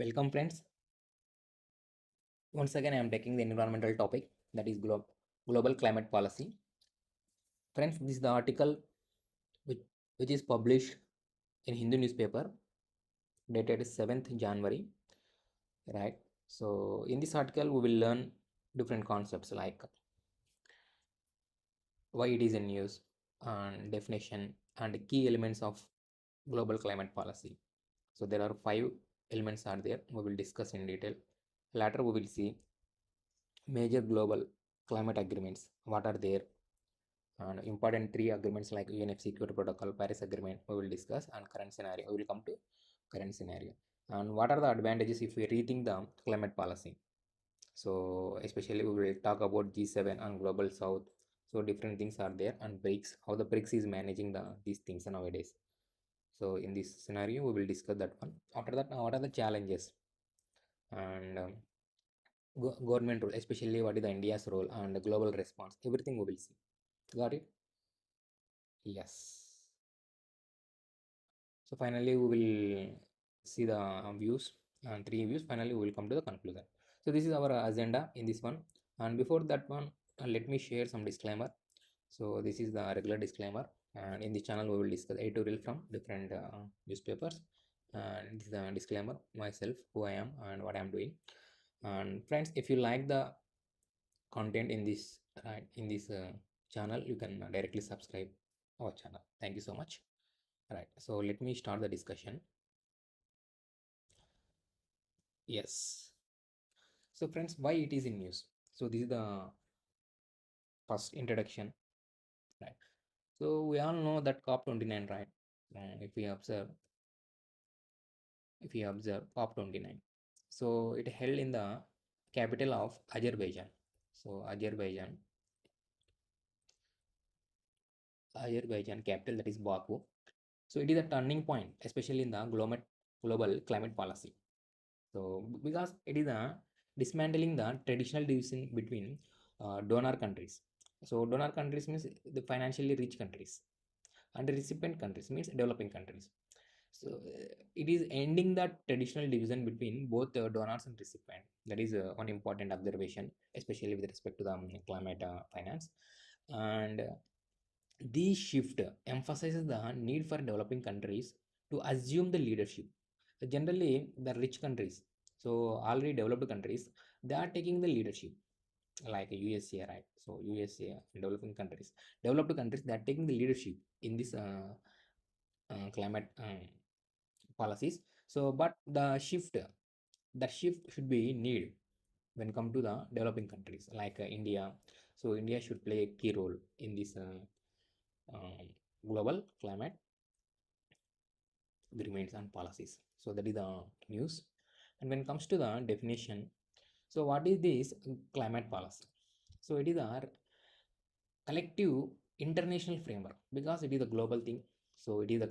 Welcome, friends. Once again, I am taking the environmental topic, that is global climate policy. Friends, this is the article which, which is published in Hindu newspaper dated 7th January, right? So, in this article, we will learn different concepts like why it is in use and definition and key elements of global climate policy. So, there are 5 elements are there. We will discuss in detail. Later, we will see major global climate agreements, what are there, and important 3 agreements like UNFC Kyoto Protocol, Paris Agreement we will discuss, and current scenario. We will come to current scenario. And what are the advantages if we rethink the climate policy? So especially we will talk about G7 and Global South. So different things are there, and BRICS, how the BRICS is managing these things nowadays. So in this scenario, we will discuss that one. After that, what are the challenges and government role, especially what is the India's role and the global response. Everything we will see. Got it? Yes. So finally, we will see the views and 3 views. Finally, we will come to the conclusion. So this is our agenda in this one. And before that one, let me share some disclaimer. So this is the regular disclaimer. And in this channel, we will discuss editorial from different newspapers. And this is the disclaimer, myself, who I am and what I am doing. And friends, if you like the content in this channel, you can directly subscribe our channel. Thank you so much. Right, so let me start the discussion. Yes. So friends, why it is in news? So this is the first introduction, right? So we all know that COP29, right? If we observe, COP29, so it held in the capital of Azerbaijan. So Azerbaijan capital, that is Baku. So it is a turning point, especially in the global climate policy. So because it is a dismantling the traditional division between donor countries. So donor countries means the financially rich countries, and the recipient countries means developing countries. So it is ending that traditional division between both donors and recipient. That is one important observation, especially with respect to the climate finance. And this shift emphasizes the need for developing countries to assume the leadership. Generally, the rich countries, so already developed countries, they are taking the leadership, like USA, right? So USA, developed countries, they are taking the leadership in this climate policies. So, but that shift should be need when come to the developing countries like India. So India should play a key role in this global climate agreements and policies. So that is the news. And when it comes to the definition, so what is this climate policy? So it is our collective international framework because it is a global thing. So it is a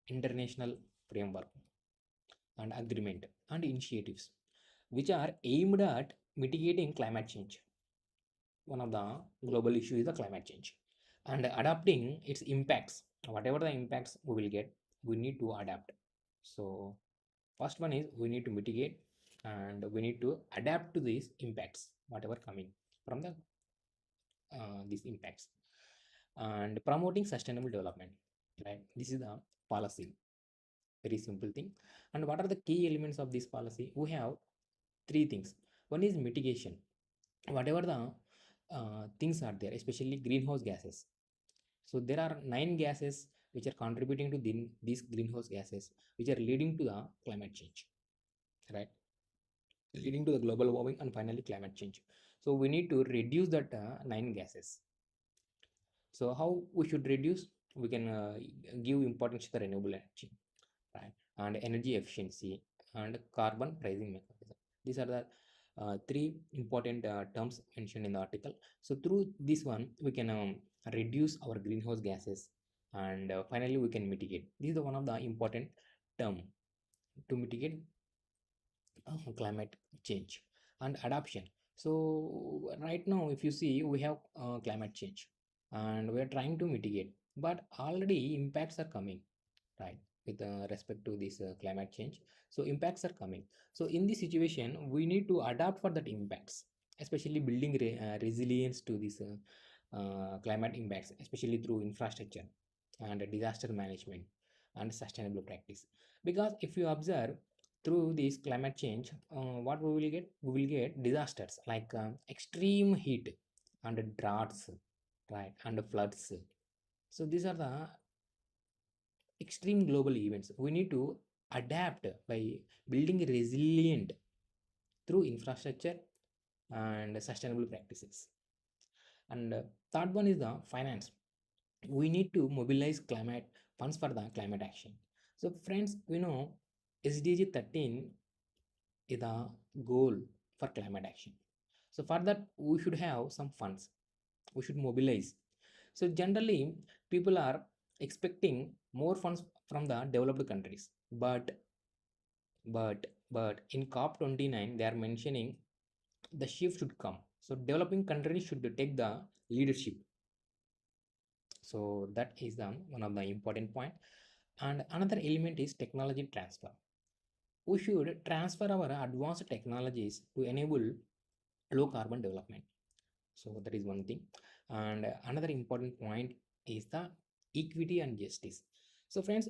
international framework and agreement and initiatives which are aimed at mitigating climate change. One of the global issues is the climate change and adapting its impacts. Whatever the impacts we will get, we need to adapt. So first one is we need to mitigate and we need to adapt to these impacts, whatever coming from these impacts, and promoting sustainable development. Right, this is the policy. Very simple thing. And what are the key elements of this policy? We have 3 things. One is mitigation. Whatever the things are there, especially greenhouse gases. So there are 9 gases which are contributing to these greenhouse gases, which are leading to the climate change, right? Leading to the global warming and finally climate change. So we need to reduce that 9 gases. So how we should reduce? We can give importance to the renewable energy, right? And energy efficiency and carbon pricing mechanism. These are the 3 important terms mentioned in the article. So through this one, we can reduce our greenhouse gases, and finally we can mitigate. This is the one of the important term to mitigate climate change and adaptation. So right now, if you see, we have climate change, and we are trying to mitigate, but already impacts are coming, right? with respect to this climate change. So impacts are coming. So in this situation, we need to adapt for that impacts, especially building resilience to this climate impacts, especially through infrastructure and disaster management and sustainable practice. Because if you observe through this climate change, what we will get? We will get disasters like extreme heat and droughts, right, and floods. So these are the extreme global events. We need to adapt by building resilient through infrastructure and sustainable practices. And third one is the finance. We need to mobilize climate funds for the climate action. So friends, SDG 13 is the goal for climate action. So for that, we should have some funds. We should mobilize. So generally, people are expecting more funds from the developed countries, but in COP29 they are mentioning the shift should come. So developing countries should take the leadership. So that is the one of the important point. And another element is technology transfer. We should transfer our advanced technologies to enable low carbon development. So that is one thing. And another important point is the equity and justice. So friends,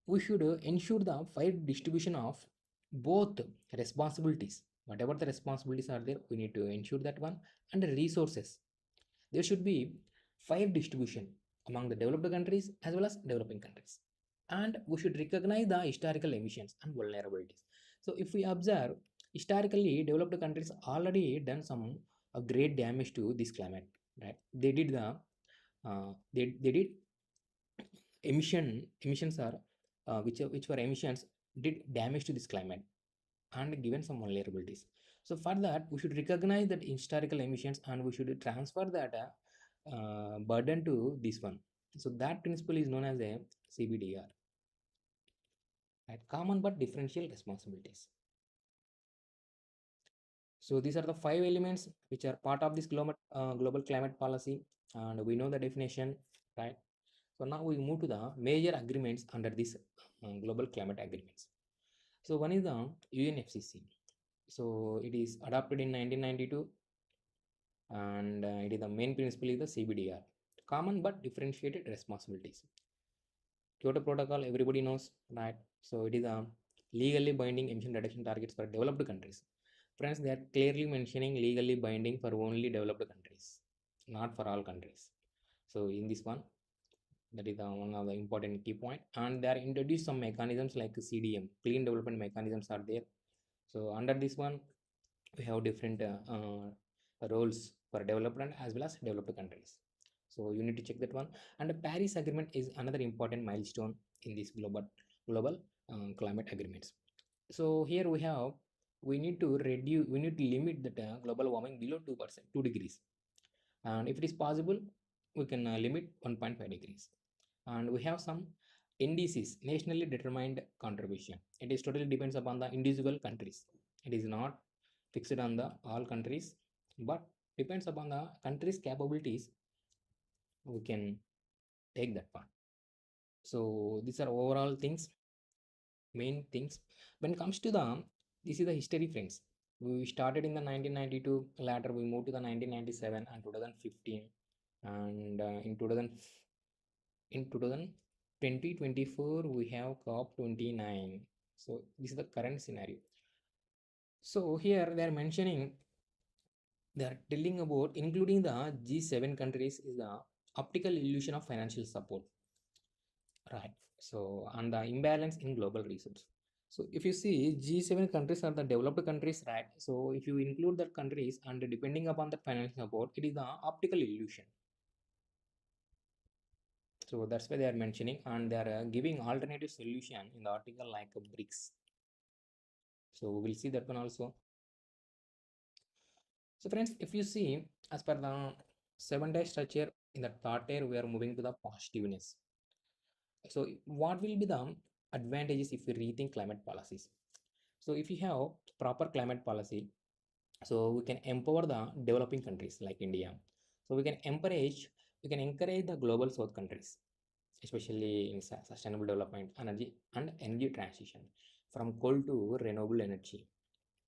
we should ensure the fair distribution of both responsibilities. Whatever the responsibilities are there, we need to ensure that one. And the resources, there should be fair distribution among the developed countries as well as developing countries. And we should recognize the historical emissions and vulnerabilities. So if we observe, historically developed countries already done some great damage to this climate, right? They did the they did emissions are which were emissions did damage to this climate and given some vulnerabilities. So for that, we should recognize that historical emissions and we should transfer that burden to this one. So that principle is known as a CBDR, right? Common but differential responsibilities. So these are the five elements which are part of this global climate policy, and we know the definition, right? So now we move to the major agreements under this global climate agreements. So one is the UNFCCC. So it is adopted in 1992, and it is the main principle is the CBDR, common but differentiated responsibilities. Kyoto Protocol, everybody knows, right? So it is a legally binding emission reduction targets for developed countries. Friends, they are clearly mentioning legally binding for only developed countries, not for all countries. So in this one, that is one of the important key point. And they are introduced some mechanisms like CDM, clean development mechanisms are there. So under this one, we have different roles for development as well as developed countries. So you need to check that one. And the Paris Agreement is another important milestone in this global climate agreements. So here we need to limit the global warming below 2%, 2 degrees. And if it is possible, we can limit 1.5 degrees. And we have some NDCs, nationally determined contribution. It is totally depends upon the individual countries. It is not fixed on the all countries, but depends upon the country's capabilities. We can take that part. So these are overall things, main things. When it comes to the, this is the history, friends. We started in the 1992. Later we moved to the 1997 and 2015, and in 2024 we have COP29. So this is the current scenario. So here they are mentioning, they are telling about including the G7 countries is the optical illusion of financial support, right? So and the imbalance in global resource. So if you see, G7 countries are the developed countries, right? So if you include the countries and depending upon the financial support, it is the optical illusion. So that's why they are mentioning, and they are giving alternative solution in the article like BRICS. So we'll see that one also. So friends, if you see, as per the 7-day structure, in the third tier, we are moving to the positiveness. So what will be the advantages if we rethink climate policies? So if you have proper climate policy, so we can empower the developing countries like India. So we can encourage the global south countries. especially in sustainable development, energy and energy transition from coal to renewable energy.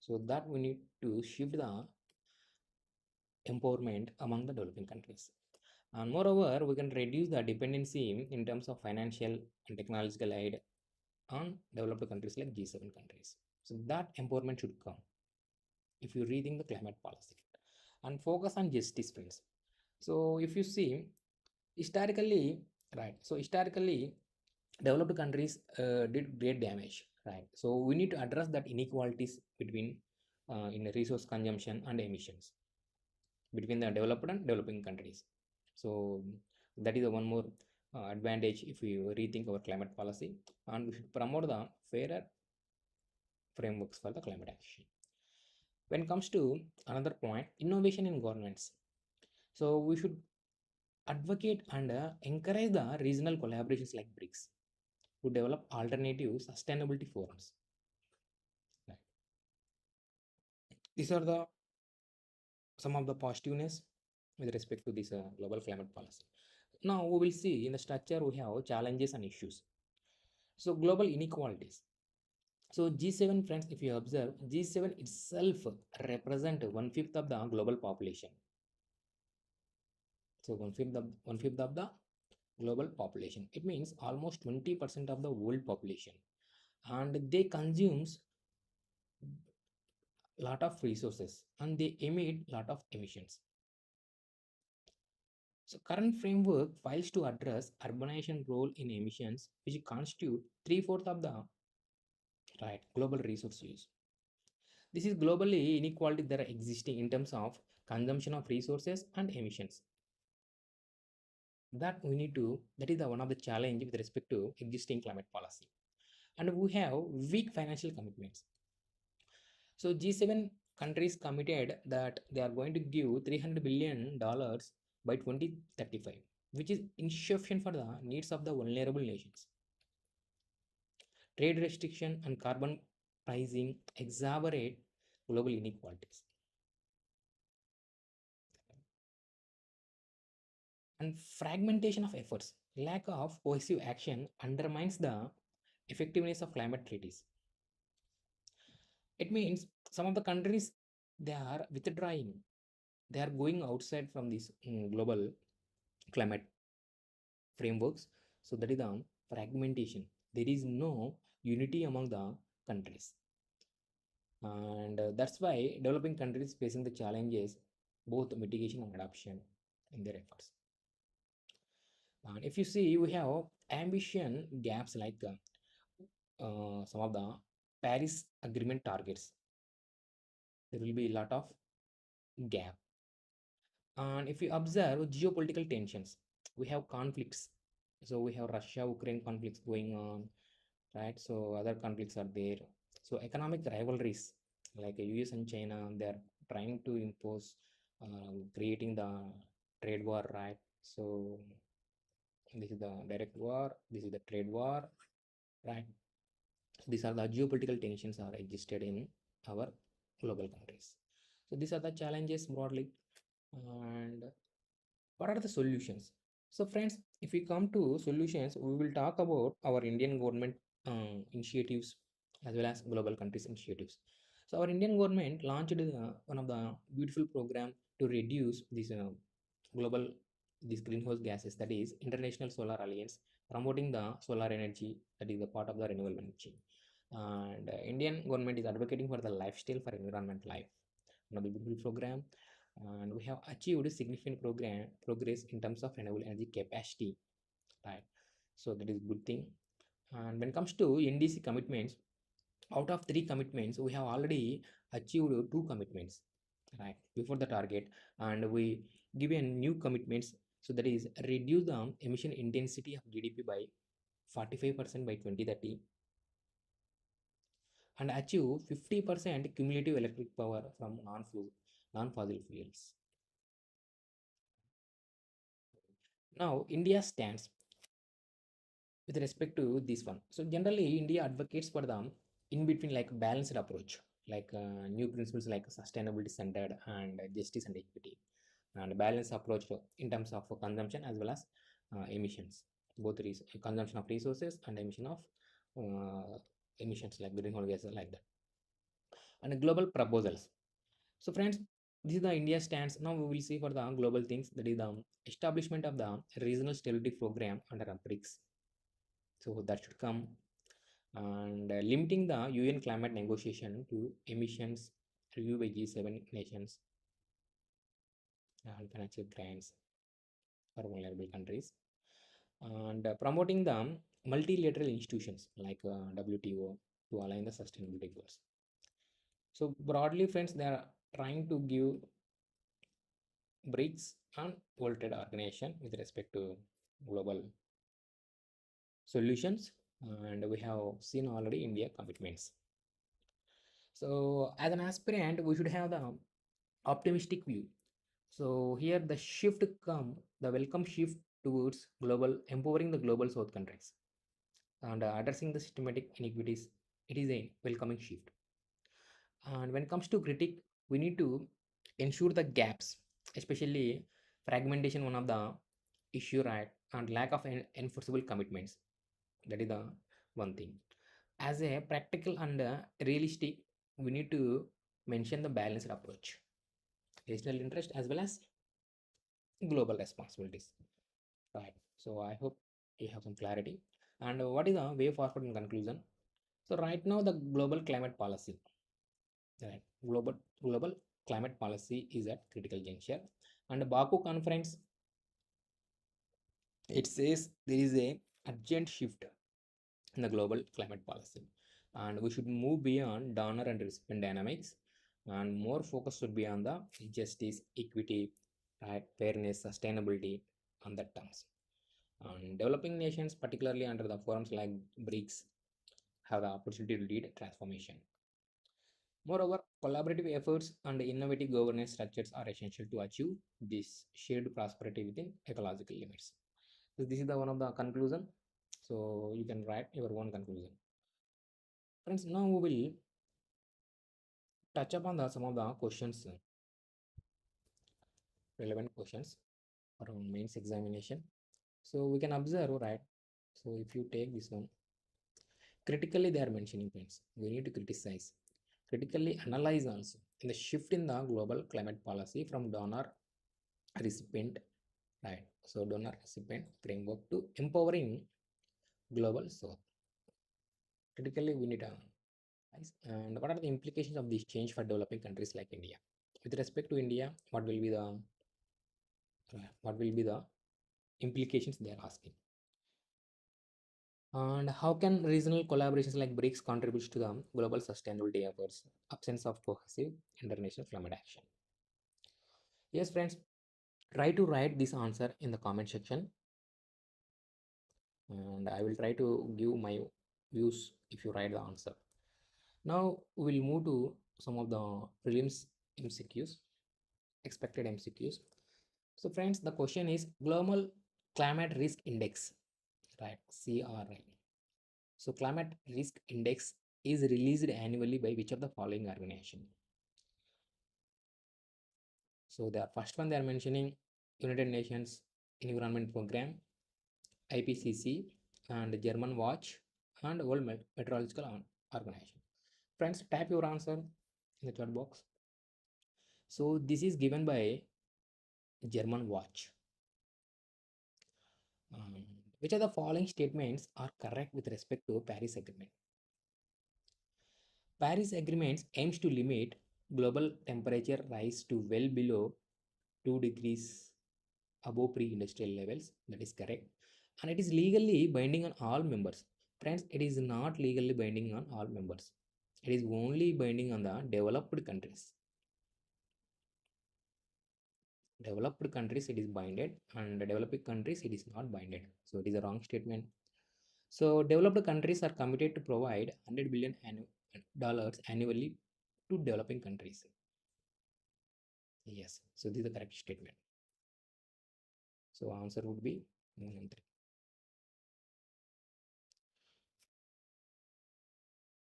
So that we need to shift the empowerment among the developing countries. And moreover, we can reduce the dependency in terms of financial and technological aid on developed countries like G7 countries. So that empowerment should come if you rethink the climate policy and focus on justice, friends. So if you see historically, right? So historically, developed countries did great damage, right? So we need to address that inequalities between in resource consumption and emissions between the developed and developing countries. So that is the one more advantage if we rethink our climate policy, and we should promote the fairer frameworks for the climate action. When it comes to another point, innovation in governments. So we should advocate and encourage the regional collaborations like BRICS to develop alternative sustainability forums. Right. These are the some of the positiveness with respect to this global climate policy. Now we will see in the structure we have challenges and issues. So global inequalities. So G7, friends, if you observe, G7 itself represent one-fifth of the global population. So one fifth of the global population. It means almost 20% of the world population, and they consumes lot of resources and they emit lot of emissions. So current framework fails to address urbanization role in emissions, which constitute three-fourths of the right global resource use. This is globally inequality that are existing in terms of consumption of resources and emissions. That we need to, that is the one of the challenge with respect to existing climate policy. And we have weak financial commitments. So G7 countries committed that they are going to give $300 billion by 2035, which is insufficient for the needs of the vulnerable nations. Trade restriction and carbon pricing exacerbate global inequalities. And fragmentation of efforts, lack of cohesive action undermines the effectiveness of climate treaties. It means some of the countries they are withdrawing, they are going outside from these global climate frameworks. So that is the fragmentation. There is no unity among the countries, and that's why developing countries facing the challenges both mitigation and adoption in their efforts. And if you see, we have ambition gaps like some of the Paris Agreement targets. There will be a lot of gap. And if you observe geopolitical tensions, we have conflicts. So we have Russia-Ukraine conflicts going on, right? So other conflicts are there. So economic rivalries like US and China, they are trying to impose, creating the trade war, right? So this is the direct war, this is the trade war, right? These are the geopolitical tensions are existed in our global countries. So these are the challenges broadly. And what are the solutions? So friends, if we come to solutions, we will talk about our Indian government initiatives as well as global countries initiatives. So our Indian government launched one of the beautiful program to reduce this global these greenhouse gases, that is International Solar Alliance, promoting the solar energy, that is the part of the renewable energy. And Indian government is advocating for the lifestyle for environment life, another beautiful program. And we have achieved significant progress in terms of renewable energy capacity, right? So that is good thing. And when it comes to NDC commitments, out of 3 commitments we have already achieved 2 commitments, right, before the target. And we give a new commitments, so that is reduce the emission intensity of GDP by 45% by 2030 and achieve 50% cumulative electric power from non-fossil fuels. Now India stands with respect to this one. So generally, India advocates for the in between like balanced approach, like new principles like sustainability centered and justice and equity, and balanced approach in terms of consumption as well as emissions. both consumption of resources and emission of emissions like greenhouse gases like that. And global proposals. So friends, this is the India stands. Now we will see for the global things, that is the establishment of the regional stability program under BRICS. So that should come, and limiting the UN climate negotiation to emissions review by G7 nations and financial grants for vulnerable countries, and promoting the multilateral institutions like WTO to align the sustainability goals. So broadly, friends, they are trying to give BRICS and World Trade Organization with respect to global solutions, and we have seen already India commitments. So as an aspirant, we should have the optimistic view. So here the shift come, the welcome shift towards global, empowering the global South countries and addressing the systematic inequities. It is a welcoming shift. And when it comes to critique, we need to ensure the gaps, especially fragmentation, one of the issue, right, and lack of enforceable commitments. That is the one thing. As a practical and realistic, we need to mention the balanced approach, regional interest as well as global responsibilities. Right. So I hope you have some clarity. And what is the way forward in conclusion? So right now the global climate policy, right? Global climate policy is at critical juncture. And the Baku conference, it says there is a urgent shift in the global climate policy, and we should move beyond donor and recipient dynamics, and more focus should be on the justice, equity, right, fairness, sustainability on that terms. And developing nations, particularly under the forums like BRICS, have the opportunity to lead transformation. Moreover, collaborative efforts and innovative governance structures are essential to achieve this shared prosperity within ecological limits. So this is the one of the conclusion. So you can write your own conclusion. Friends, now we will touch upon some of the questions, relevant questions around mains examination. So we can observe, right? So if you take this one, critically they are mentioning points. We need to criticize, critically analyze also in the shift in the global climate policy from donor recipient, right? So donor recipient framework to empowering global south. Critically we need to analyze, and what are the implications of this change for developing countries like India? With respect to India, what will be the implications they are asking? And how can regional collaborations like BRICS contribute to the global sustainability efforts, absence of cohesive international climate action? Yes, friends, try to write this answer in the comment section, and I will try to give my views if you write the answer. Now we'll move to some of the prelims MCQs, expected MCQs. So friends, the question is global climate risk index, right? CRI. So climate risk index is released annually by which of the following organization? So the first one they are mentioning United Nations Environment Program, IPCC, and German Watch, and World Meteorological Organization. Friends, type your answer in the chat box. So this is given by German Watch. Which of the following statements are correct with respect to Paris Agreement? Paris Agreement aims to limit global temperature rise to well below 2 degrees above pre-industrial levels. That is correct. And it is legally binding on all members. Friends, it is not legally binding on all members. It is only binding on the developed countries. Developed countries it is binded, and developing countries it is not binded. So it is a wrong statement. So developed countries are committed to provide $100 billion dollars annually to developing countries. Yes, so this is the correct statement. So answer would be 1 and 3.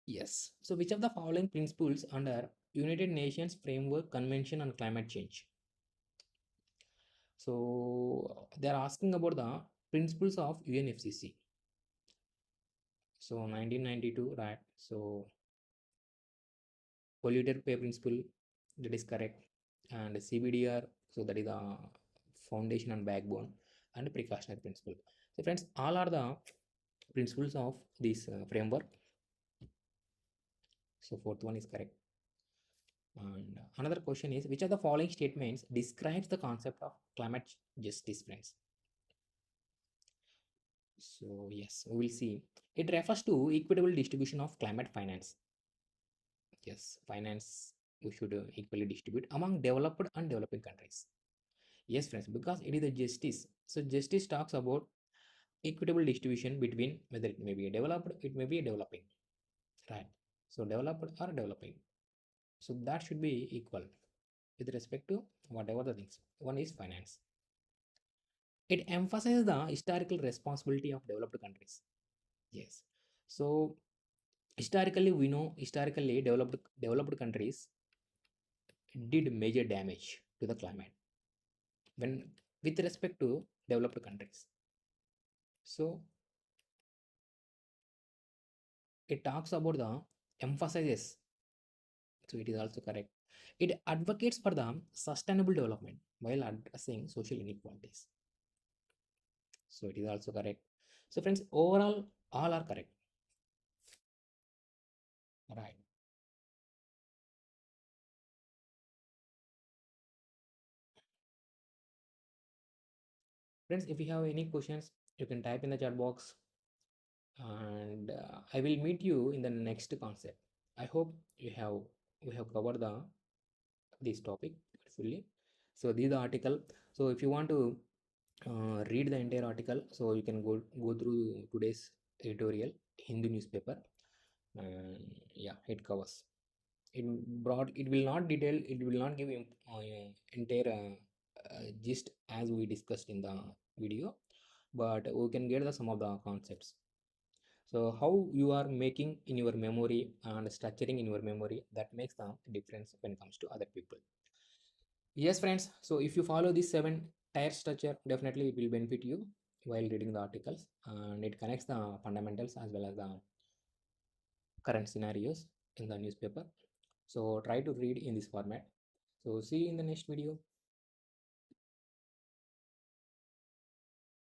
Yes. So which of the following principles under United Nations Framework Convention on Climate Change? So they are asking about the principles of UNFCCC. So 1992, right? So polluter pay principle, that is correct. And CBDR, so that is the foundation and backbone, and precautionary principle. So friends, all are the principles of this framework. So fourth one is correct. And another question is, which of the following statements describes the concept of climate justice, friends? So yes, we will see. It refers to equitable distribution of climate finance. Yes, finance we should equally distribute among developed and developing countries. Yes, friends, because it is a justice. So justice talks about equitable distribution between whether it may be developed, it may be developing, right? So developed or developing. So that should be equal with respect to whatever the things. One is finance. It emphasizes the historical responsibility of developed countries. Yes. So historically, we know historically developed countries did major damage to the climate when with respect to developed countries. So it talks about the emphasizes. So it is also correct. It advocates for the sustainable development while addressing social inequalities. So it is also correct. So friends, overall, all are correct. Right. Friends, if you have any questions, you can type in the chat box, and I will meet you in the next concept. I hope you have we have covered the this topic fully. So this is the article. So if you want to read the entire article, so you can go through today's editorial Hindu newspaper, and yeah, it covers it broad. It will not detail, it will not give entire gist as we discussed in the video, but we can get the some of the concepts. So how you are making in your memory and structuring in your memory, that makes the difference when it comes to other people. Yes, friends. So if you follow this 7 tier structure, definitely it will benefit you while reading the articles, and it connects the fundamentals as well as the current scenarios in the newspaper. So try to read in this format. So see you in the next video.